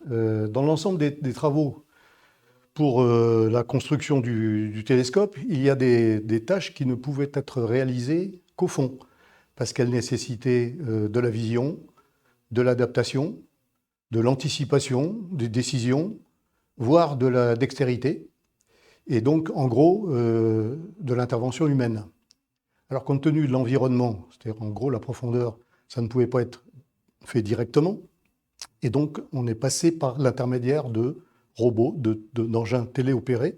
Dans l'ensemble des travaux pour la construction du télescope, il y a des tâches qui ne pouvaient être réalisées qu'au fond, parce qu'elles nécessitaient de la vision, de l'adaptation, de l'anticipation, des décisions, voire de la dextérité, et donc en gros de l'intervention humaine. Alors compte tenu de l'environnement, c'est-à-dire en gros la profondeur, ça ne pouvait pas être fait directement, et donc on est passé par l'intermédiaire de robots, d'engins téléopérés,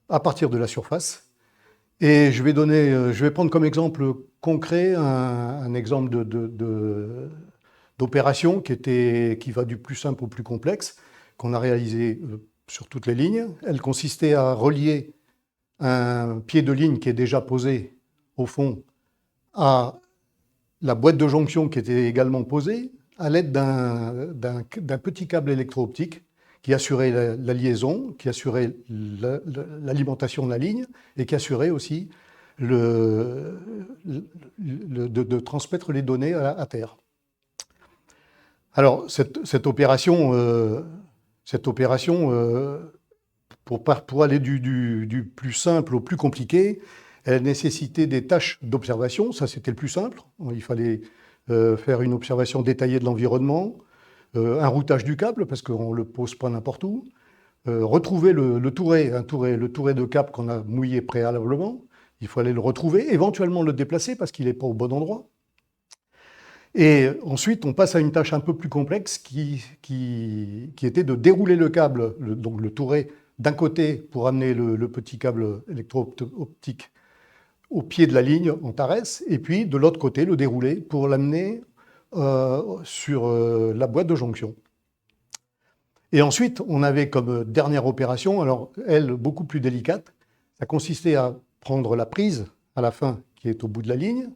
à partir de la surface. Et je vais prendre comme exemple concret un exemple d'opération qui va du plus simple au plus complexe, qu'on a réalisé sur toutes les lignes. Elle consistait à relier un pied de ligne qui est déjà posé au fond à la boîte de jonction qui était également posée à l'aide d'un petit câble électro-optique qui assurait la liaison, qui assurait l'alimentation de la ligne et qui assurait aussi de transmettre les données à terre. Alors, cette opération, pour aller du plus simple au plus compliqué, elle nécessitait des tâches d'observation, ça c'était le plus simple. Il fallait faire une observation détaillée de l'environnement, un routage du câble, parce qu'on ne le pose pas n'importe où, retrouver le touret de câble qu'on a mouillé préalablement, il fallait le retrouver, éventuellement le déplacer parce qu'il n'est pas au bon endroit. Et ensuite, on passe à une tâche un peu plus complexe qui était de dérouler le câble, donc le touret, d'un côté pour amener le petit câble électro-optique au pied de la ligne Antares, et puis de l'autre côté, le dérouler pour l'amener sur la boîte de jonction. Et ensuite, on avait comme dernière opération, alors elle, beaucoup plus délicate, ça consistait à prendre la prise à la fin, qui est au bout de la ligne,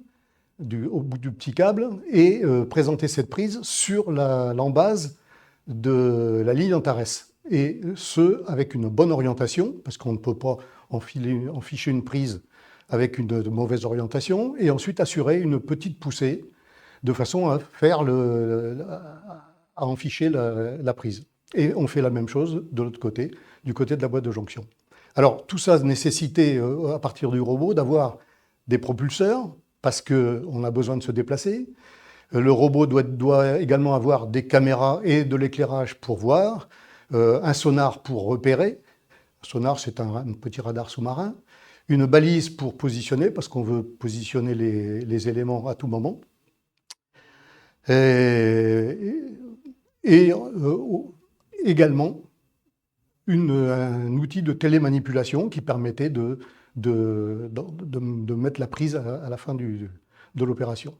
au bout du petit câble, et présenter cette prise sur l'embase de la ligne Antares. Et ce, avec une bonne orientation, parce qu'on ne peut pas enficher une prise avec une mauvaise orientation, et ensuite assurer une petite poussée, de façon à enficher la prise. Et on fait la même chose de l'autre côté, du côté de la boîte de jonction. Alors, tout ça nécessitait, à partir du robot, d'avoir des propulseurs, parce qu'on a besoin de se déplacer. Le robot doit également avoir des caméras et de l'éclairage pour voir, un sonar pour repérer. Un sonar, c'est un petit radar sous-marin. Une balise pour positionner, parce qu'on veut positionner les éléments à tout moment. Et également un outil de télémanipulation qui permettait de mettre la prise à la fin de l'opération.